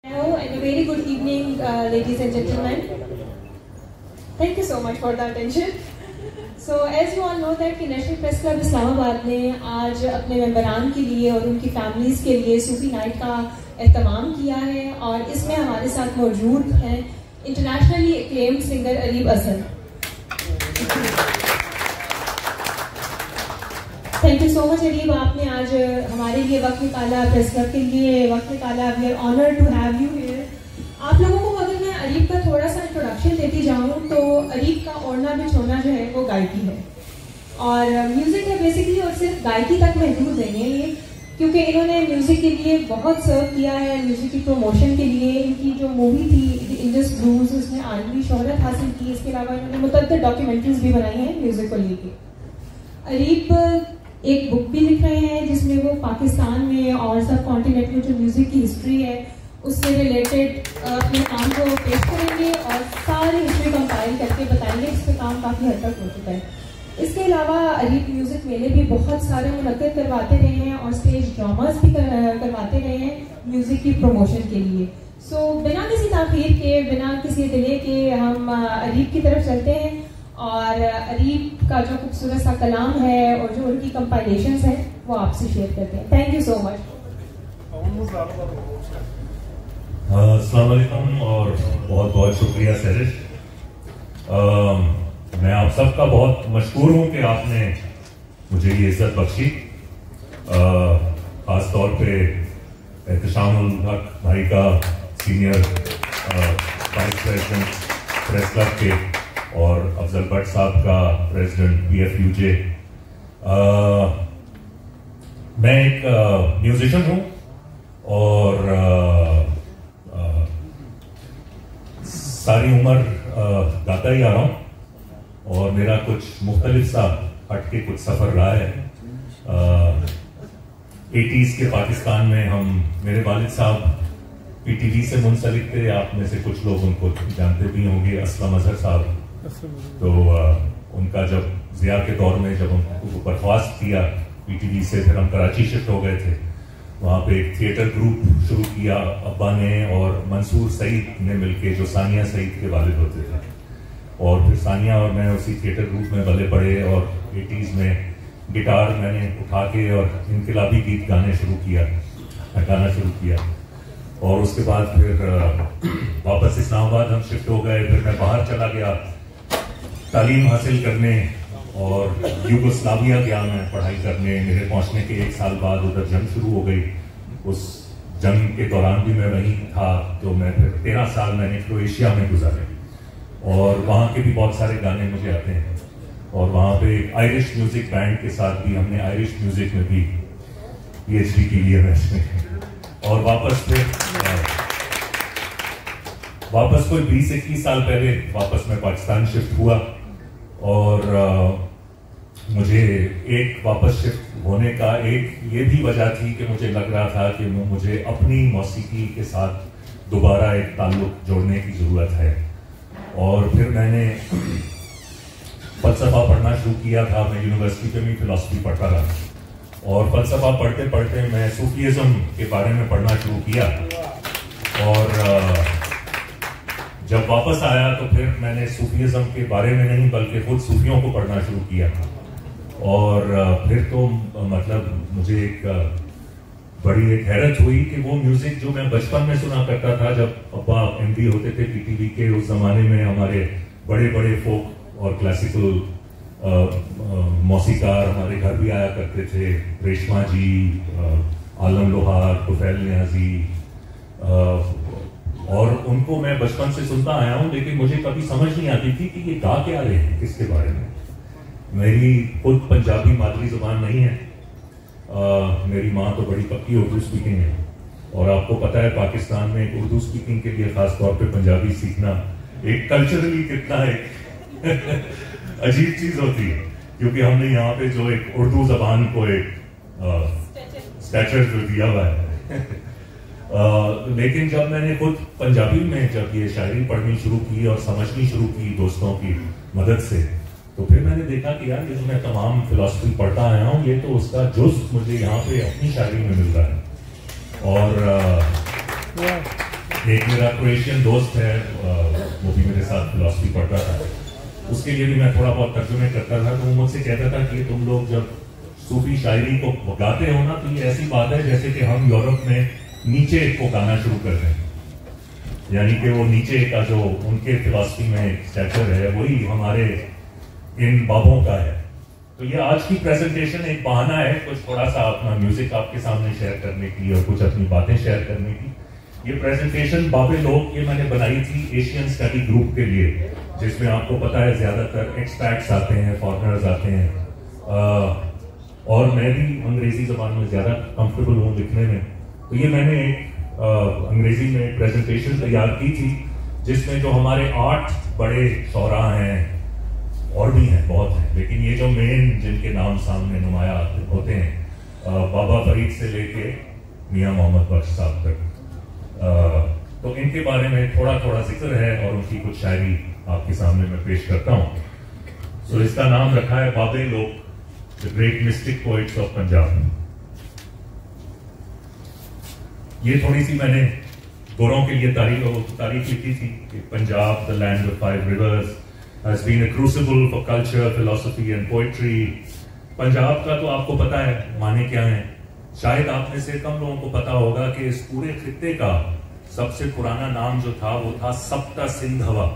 Hello and a very good evening, ladies and gentlemen. Thank you so much for the attention. So as you all know that کہ national press club اسلام آباد نے آج اپنے ممبران کے لیے اور ان کی فیملیز کے لیے صوفی نائٹ کا اہتمام کیا ہے، اور اس میں ہمارے ساتھ موجود ہیں internationally acclaimed singer Areeb Azhar. Thank you so much Areeb, آپ نے آج ہمارے لیے وقت نکالا، پریس کلب کے لیے وقت نکالا. We are honoured to have you here. آپ لوگوں کو اگر میں اریب کا تھوڑا سا انٹروڈکشن دیتی جاؤں تو اریب کا اوڑھنا بچھونا جو ہے وہ گائکی ہے، اور میوزک ہے بیسکلی، اور صرف گائکی تک محدود نہیں ہے یہ، کیونکہ انہوں نے میوزک کے لیے بہت سرو کیا ہے. میوزک کی پروموشن کے لیے ان کی جو مووی تھی انڈس بلوز، اس میں عالمی شہرت حاصل کی. اس کے علاوہ انہوں نے متعدد ڈاکیومنٹریز بھی بنائی ہیں میوزک کو لے کے. اریب ایک بک بھی لکھ رہے ہیں جس میں وہ پاکستان میں اور سب کانٹیننٹ میں جو میوزک کی ہسٹری ہے اس سے ریلیٹڈ اپنے کام کو پیش کریں گے اور ساری ہسٹری کمپائل کر کے بتائیں گے. اس پہ کام کافی حد تک ہو چکا ہے. اس کے علاوہ اریب میوزک میلے بھی بہت سارے منعقد کرواتے رہے ہیں اور اسٹیج ڈراماز بھی کرواتے رہے ہیں میوزک کی پروموشن کے لیے. سو بنا کسی تاخیر کے، بنا کسی ڈیلے کے، ہم اریب کی طرف چلتے ہیں اور اریب کا جو خوبصورت سا کلام ہے اور جو ان کی کمپائلیشنز ہیں وہ آپ سے شیئر کرتے ہیں. تھینک یو سو مچ. السلام علیکم اور بہت بہت شکریہ سہرش. میں آپ سب کا بہت مشکور ہوں کہ آپ نے مجھے یہ عزت بخشی، خاص طور پہ احتشام الحق بھائی کا، senior vice president press club کے، اور افضل بٹ صاحب کا پریزیڈنٹ PFUJ. میں ایک میوزیشین ہوں اور ساری عمر گاتا ہی آ رہا ہوں، اور میرا کچھ مختلف سا ہٹ کے کچھ سفر رہا ہے. 80s کے پاکستان میں میرے والد صاحب PTV سے منسلک تھے. آپ میں سے کچھ لوگ ان کو جانتے بھی ہوں گے، اسلم اظہر صاحب. تو ان کا جب ضیاء کے دور میں جب ان کو برخاست کیا PTV سے، پھر ہم کراچی شفٹ ہو گئے تھے. وہاں پہ ایک تھیٹر گروپ شروع کیا ابا نے اور منصور سعید نے مل کے، جو ثانیہ سعید کے والد ہوتے تھے. اور پھر ثانیہ اور میں اسی تھیٹر گروپ میں بلے پڑے، اور 80s میں گٹار میں نے اٹھا کے اور انقلابی گیت گانا شروع کیا. اور اس کے بعد پھر واپس اسلام آباد ہم شفٹ ہو گئے. پھر میں باہر چلا گیا تعلیم حاصل کرنے، اور یوگوسلاویہ گیا میں پڑھائی کرنے. میرے پہنچنے کے 1 سال بعد ادھر جنگ شروع ہو گئی. اس جنگ کے دوران بھی میں وہیں تھا. تو میں پھر 13 سال میں نے کروشیا میں گزارے، اور وہاں کے بھی بہت سارے گانے مجھے آتے ہیں. اور وہاں پہ آئرش میوزک بینڈ کے ساتھ بھی ہم نے آئرش میوزک میں بھی PhD کی لیے. اور واپس کوئی 20-21 سال پہلے واپس میں پاکستان شفٹ ہوا. اور مجھے ایک واپس شفٹ ہونے کا ایک یہ بھی وجہ تھی کہ مجھے لگ رہا تھا کہ مجھے اپنی موسیقی کے ساتھ دوبارہ ایک تعلق جوڑنے کی ضرورت ہے. اور پھر میں نے فلسفہ پڑھنا شروع کیا تھا. میں یونیورسٹی پہ بھی فلسفی پڑھتا رہا، اور فلسفہ پڑھتے پڑھتے میں صوفیزم کے بارے میں پڑھنا شروع کیا. اور جب واپس آیا تو پھر میں نے صوفیزم کے بارے میں نہیں بلکہ خود صوفیوں کو پڑھنا شروع کیا. اور پھر تو مطلب مجھے ایک بڑی ایک حیرت ہوئی کہ وہ میوزک جو میں بچپن میں سنا کرتا تھا جب ابا MD ہوتے تھے PTV کے، اس زمانے میں ہمارے بڑے بڑے فوک اور کلاسیکل موسیقار ہمارے گھر بھی آیا کرتے تھے. ریشما جی، عالم لوہار، طفیل نیازی، اور ان کو میں بچپن سے سنتا آیا ہوں. لیکن مجھے کبھی سمجھ نہیں آتی تھی کہ یہ گا کیا رہے ہیں، کس کے بارے میں. میری خود پنجابی مادری زبان نہیں ہے. میری ماں تو بڑی پکی اردو اسپیکنگ ہے، اور آپ کو پتا ہے پاکستان میں اردو اسپیکنگ کے لیے خاص طور پہ پنجابی سیکھنا ایک کلچرلی کتنا ایک عجیب چیز ہوتی ہے، کیونکہ ہم نے یہاں پہ جو ایک اردو زبان کو ایک اسٹیچر جو دیا ہوا ہے. لیکن جب میں نے خود پنجابی میں جب یہ شاعری پڑھنی شروع کی اور سمجھنی شروع کی دوستوں کی مدد سے، تو پھر میں نے دیکھا کہ یار یہ میں تمام فلسفی پڑھتا آیا ہوں، یہ تو اس کا جز مجھے یہاں پہ اپنی شاعری میں مل رہا ہے. اور ایک میرا کرویشین دوست ہے, وہ بھی میرے ساتھ فلاسفی پڑھتا تھا, اس کے لیے بھی میں تھوڑا بہت ترجمے کرتا تھا. تو وہ مجھ سے کہتا تھا کہ تم لوگ جب صوفی شاعری کو گاتے ہو نا تو یہ ایسی بات ہے جیسے کہ ہم یورپ میں نیچے کو گانا شروع کر دیں, یعنی کہ وہ نیچے کا جو ان کے فلاسفی میں اسٹیچر ہے وہی ہمارے ان بابوں کا ہے. تو یہ آج کی پریزنٹیشن ایک بہانہ ہے کچھ تھوڑا سا اپنا میوزک آپ کے سامنے شیئر کرنے کی اور کچھ اپنی باتیں شیئر کرنے کی. یہ پریزنٹیشن بابے لوگ یہ میں نے بنائی تھی ایشین اسٹڈی گروپ کے لیے, جس میں آپ کو پتا ہے زیادہ تر ایکسپیکٹس آتے ہیں, فارنرز آتے ہیں, اور میں بھی انگریزی زبان میں زیادہ کمفرٹیبل ہوں لکھنے میں. تو یہ میں نے ایک انگریزی میں پریزنٹیشن تیار کی تھی جس میں جو ہمارے 8 بڑے شعراء ہیں, اور بھی ہیں بہت ہیں, لیکن یہ جو مین جن کے نام سامنے نمایاں ہوتے ہیں, بابا فرید سے لے کے میاں محمد بخش صاحب تک, تو ان کے بارے میں تھوڑا تھوڑا ذکر ہے اور ان کی کچھ شاعری آپ کے سامنے میں پیش کرتا ہوں. سو اس کا نام رکھا ہے بابے لوگ, The Great Mystic Poets of Punjab. یہ تھوڑی سی میں نے گوروں کے لیے تاریخ لکھی تھی کہ Punjab, the land of 5 rivers, has been a crucible for culture, philosophy and poetry. Punjab کا تو آپ کو پتا ہے معنی کیا ہیں. شاید آپ میں سے کم لوگوں کو پتا ہوگا کہ اس پورے خطے کا سب سے پرانا نام جو تھا وہ تھا سپتا سندھوا,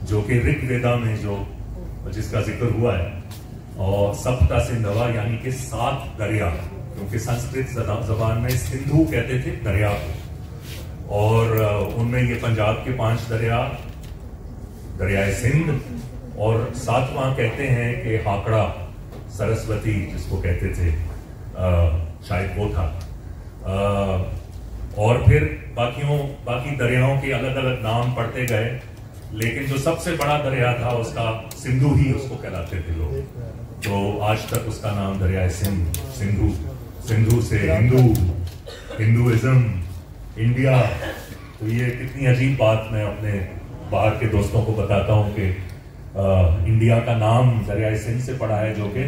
جو کہ رک ویدا میں جس کا ذکر ہوا ہے. اور سپتا سندھوا یعنی کہ 7 دریا, کیونکہ سنسکرت زبان میں سندھو کہتے تھے دریا کو, اور ان میں یہ پنجاب کے 5 دریا, دریائے سندھ, اور 7واں کہتے ہیں کہ ہاکڑا سرسوتی جس کو کہتے تھے, شاید وہ تھا. اور پھر باقی دریاؤں کے الگ الگ نام پڑھتے گئے, لیکن جو سب سے بڑا دریا تھا اس کا سندھو ہی اس کو کہلاتے تھے لوگ. تو آج تک اس کا نام دریائے سندھو سے ہندوازم, انڈیا. تو یہ کتنی عجیب بات میں اپنے باہر کے دوستوں کو بتاتا ہوں کہ انڈیا کا نام دریائے سندھ سے پڑا ہے, جو کہ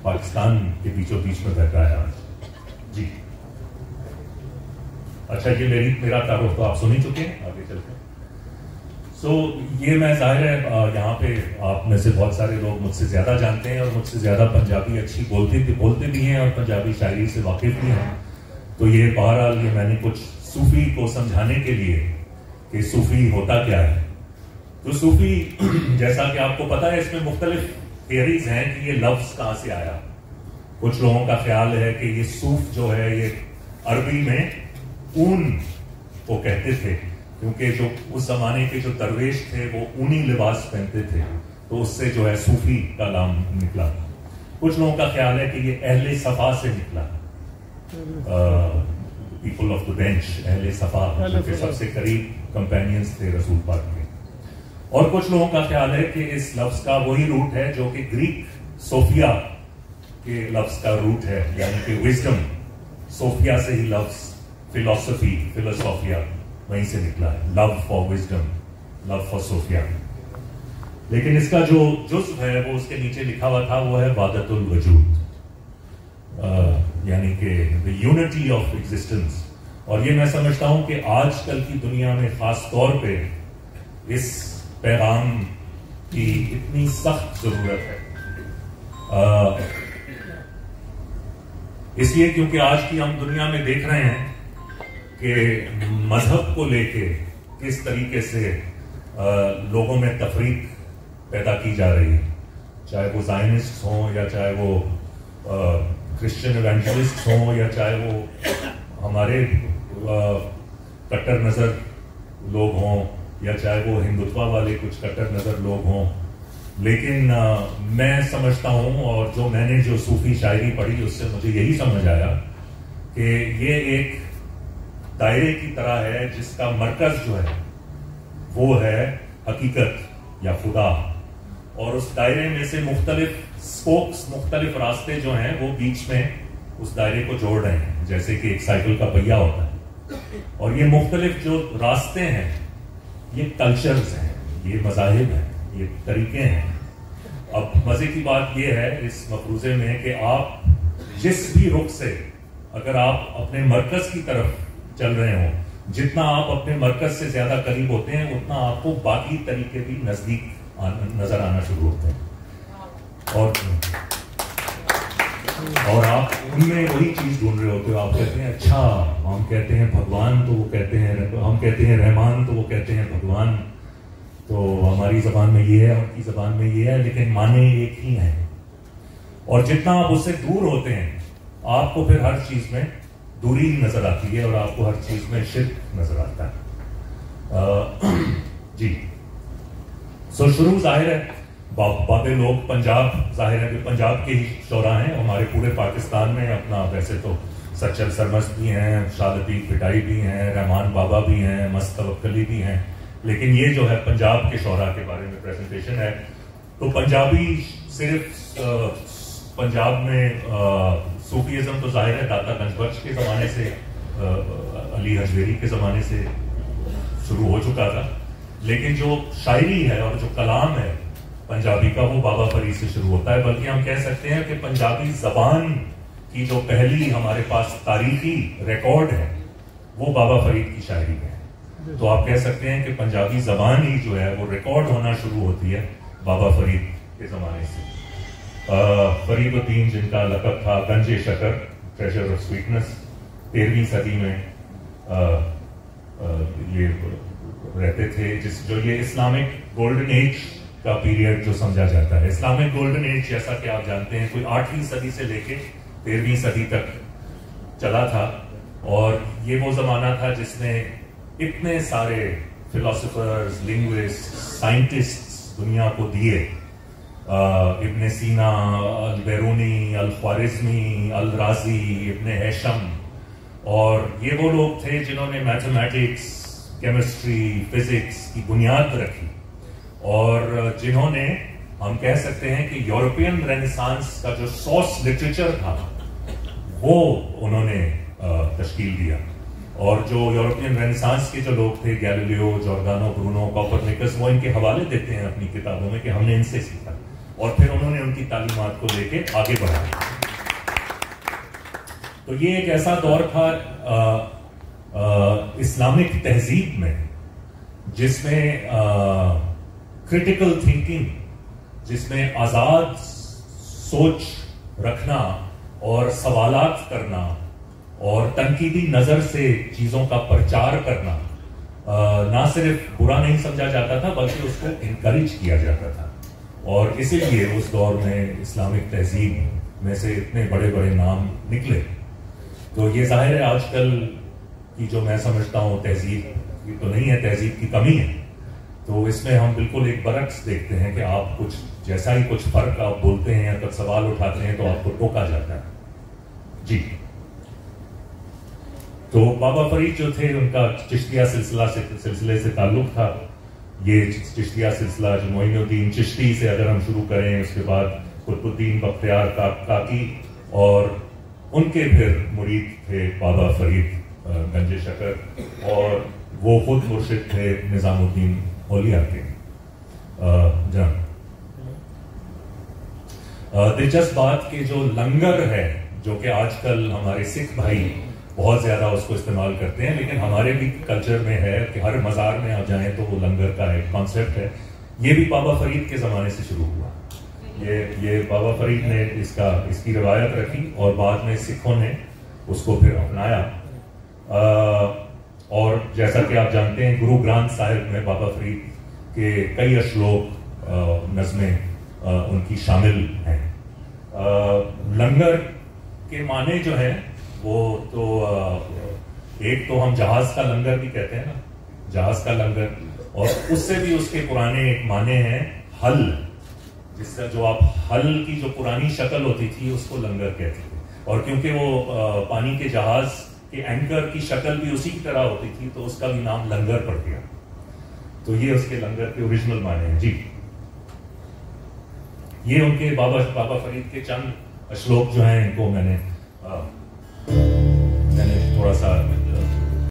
پاکستان کے بیچوں بیچ میں بہتا ہے آج. جی اچھا, یہ میرا تعارف تو آپ سن ہی چکے ہیں, آگے چلتے ہیں. سو یہ میں ظاہر ہے یہاں پہ آپ میں سے بہت سارے لوگ مجھ سے زیادہ جانتے ہیں اور مجھ سے زیادہ پنجابی اچھی بولتے بھی ہیں اور پنجابی شاعری سے واقف بھی ہیں. تو یہ بہرحال یہ میں نے کچھ صوفی کو سمجھانے کے لیے کہ صوفی ہوتا کیا ہے. تو صوفی جیسا کہ آپ کو پتا ہے اس میں مختلف تھیوریز ہیں کہ یہ لفظ کہاں سے آیا. کچھ لوگوں کا خیال ہے کہ یہ صوف جو ہے یہ عربی میں اون کو کہتے تھے, کیونکہ جو اس زمانے کے جو درویش تھے وہ اونی لباس پہنتے تھے, تو اس سے جو ہے صوفی کا نام نکلا. کچھ لوگوں کا خیال ہے کہ یہ اہل صفا سے نکلا, پیپل آف دا بینچ, اہل صفا جو کہ سب سے قریب کمپینینز تھے رسول پاک کے. اور کچھ لوگوں کا خیال ہے کہ اس لفظ کا وہی روٹ ہے جو کہ گریک صوفیا کے لفظ کا روٹ ہے, یعنی کہ وزڈم. صوفیا سے ہی لفظ فلسفیا وہیں سے نکلا ہے, love for wisdom, love for Sophia. لیکن اس کا جو جزو ہے وہ اس کے نیچے لکھا ہوا تھا, وہ ہے وحدت الوجود, یعنی کہ the unity of existence. اور یہ میں سمجھتا ہوں کہ آج کل کی دنیا میں خاص طور پہ اس پیغام کی اتنی سخت ضرورت ہے, اس لیے کیونکہ آج کی ہم دنیا میں دیکھ رہے ہیں کہ مذہب کو لے کے کس طریقے سے لوگوں میں تفریق پیدا کی جا رہی ہے, چاہے وہ زائنسٹ ہوں یا چاہے وہ کرسچن ایونجلسٹ ہوں یا چاہے وہ ہمارے کٹر نظر لوگ ہوں یا چاہے وہ ہندوتوا والے کچھ کٹر نظر لوگ ہوں. لیکن میں سمجھتا ہوں, اور جو میں نے جو صوفی شاعری پڑھی اس سے مجھے یہی سمجھ آیا کہ یہ ایک دائرے کی طرح ہے جس کا مرکز جو ہے وہ ہے حقیقت یا خدا, اور اس دائرے میں سے مختلف سپوکس, مختلف راستے جو ہیں وہ بیچ میں اس دائرے کو جوڑ رہے ہیں, جیسے کہ ایک سائیکل کا پہیہ ہوتا ہے. اور یہ مختلف جو راستے ہیں یہ کلچرز ہیں, یہ مذاہب ہیں, یہ طریقے ہیں. اب مزے کی بات یہ ہے اس مفروضے میں کہ آپ جس بھی رخ سے اگر آپ اپنے مرکز کی طرف چل رہے ہوں, جتنا آپ اپنے مرکز سے زیادہ قریب ہوتے ہیں اتنا آپ کو باقی طریقے بھی نزدیک نظر آنا شروع ہوتے ہیں، اور آپ ان میں وہی چیز ڈھونڈ رہے ہوتے ہو. آپ کہتے ہیں اچھا ہم کہتے ہیں بھگوان تو وہ کہتے ہیں، ہم کہتے ہیں رحمان تو وہ کہتے ہیں بھگوان، تو ہماری زبان میں یہ ہے، ان کی زبان میں یہ ہے، لیکن معنی ایک ہی ہیں. اور جتنا آپ اس سے دور ہوتے ہیں آپ کو پھر ہر چیز میں دوری نظر آتی ہے اور آپ کو ہر چیز میں شرک نظر آتا ہے. جی شروع ظاہر ہے باتیں لوگ پنجاب، ظاہر ہے کہ پنجاب کے ہی شعراء ہیں. ہمارے پورے پاکستان میں اپنا ویسے تو سچل سرمست بھی ہیں، شاد لطیف بھٹائی بھی ہیں، رحمان بابا بھی ہیں، مست توکلی بھی ہیں، لیکن یہ جو ہے پنجاب کے شعراء کے بارے میں پریزنٹیشن ہے. تو پنجابی صرف پنجاب میں صوفیزم تو ظاہر ہے داتا گنج بخش کے زمانے سے، علی حجویری کے زمانے سے شروع ہو چکا تھا، لیکن جو شاعری ہے اور جو کلام ہے پنجابی کا وہ بابا فرید سے شروع ہوتا ہے. بلکہ ہم کہہ سکتے ہیں کہ پنجابی زبان کی جو پہلی ہمارے پاس تاریخی ریکارڈ ہے وہ بابا فرید کی شاعری میں ہے. تو آپ کہہ سکتے ہیں کہ پنجابی زبان ہی جو ہے وہ ریکارڈ ہونا شروع ہوتی ہے بابا فرید کے زمانے سے. فرید الدین جن کا لقب تھا گنج شکر، ٹریجر آف سویٹنس، 13ویں صدی میں یہ رہتے تھے، جو یہ اسلامک گولڈن ایج کا پیریڈ جو سمجھا جاتا ہے. اسلامک گولڈن ایج جیسا کہ آپ جانتے ہیں کوئی 8ویں صدی سے لے کے 13ویں صدی تک چلا تھا، اور یہ وہ زمانہ تھا جس نے اتنے سارے فلاسفرز، لنگوسٹ، سائنٹسٹ دنیا کو دیے. ابن سینا، البیرونی، الخوارزمی، الرازی، ابن ہیشم، اور یہ وہ لوگ تھے جنہوں نے میتھمیٹکس، کیمسٹری، فزکس کی بنیاد رکھی، اور جنہوں نے ہم کہہ سکتے ہیں کہ یورپین رینیسانس کا جو سورس لٹریچر تھا وہ انہوں نے تشکیل دیا. اور جو یورپین رینیسانس کے جو لوگ تھے، گیلیلیو، جورڈانو برونو، کوپرنیکس، وہ ان کے حوالے دیتے ہیں اپنی کتابوں میں کہ ہم نے ان سے سیکھا، اور پھر انہوں نے ان کی تعلیمات کو لے کے آگے بڑھایا. تو یہ ایک ایسا دور تھا اسلامک تہذیب میں جس میں کریٹیکل تھنکنگ، جس میں آزاد سوچ رکھنا اور سوالات کرنا اور تنقیدی نظر سے چیزوں کا پرچار کرنا نہ صرف برا نہیں سمجھا جاتا تھا بلکہ اس کو انکریج کیا جاتا تھا. اور اسی لیے اس دور میں اسلامک تہذیب میں سے اتنے بڑے بڑے نام نکلے. تو یہ ظاہر ہے آج کل کی جو میں سمجھتا ہوں تہذیب یہ تو نہیں ہے، تہذیب کی کمی ہے. تو اس میں ہم بالکل ایک برعکس دیکھتے ہیں کہ آپ کچھ جیسا ہی کچھ فرق آپ بولتے ہیں یا کچھ سوال اٹھاتے ہیں تو آپ کو ٹوکا جاتا ہے. جی تو بابا فرید جو تھے ان کا چشتیہ سلسلے سے تعلق تھا. یہ چشتیہ سلسلہ جو معین الدین چشتی سے اگر ہم شروع کریں، اس کے بعد قطب الدین بختیار کاکی، اور ان کے پھر مرید تھے بابا فرید گنج شکر، اور وہ خود مرشد تھے نظام الدین اولیاء کے. جان دلچسپ بات کہ جو لنگر ہے جو کہ آج کل ہمارے سکھ بھائی بہت زیادہ اس کو استعمال کرتے ہیں، لیکن ہمارے بھی کلچر میں ہے کہ ہر مزار میں آپ جائیں تو وہ لنگر کا ایک کانسیپٹ ہے. یہ بھی بابا فرید کے زمانے سے شروع ہوا. یہ بابا فرید نے اس کی روایت رکھی اور بعد میں سکھوں نے اس کو پھر اپنایا. اور جیسا کہ آپ جانتے ہیں گرو گرانتھ صاحب میں بابا فرید کے کئی اشلوک نظمیں ان کی شامل ہیں. لنگر کے معنی جو ہیں وہ تو ایک تو ہم جہاز کا لنگر بھی کہتے ہیں نا، جہاز کا لنگر، اور اس سے بھی اس کے پرانے ایک معنی ہیں حل، جس کا جو آپ حل کی جو پرانی شکل ہوتی تھی اس کو لنگر کہتے تھے. اور کیونکہ وہ پانی کے جہاز کے اینکر کی شکل بھی اسی کی طرح ہوتی تھی تو اس کا بھی نام لنگر پڑ گیا. تو یہ اس کے لنگر کے اوریجنل معنی ہیں. جی یہ ان کے بابا فرید کے چند اشلوک جو ہیں ان کو میں نے تھوڑا سا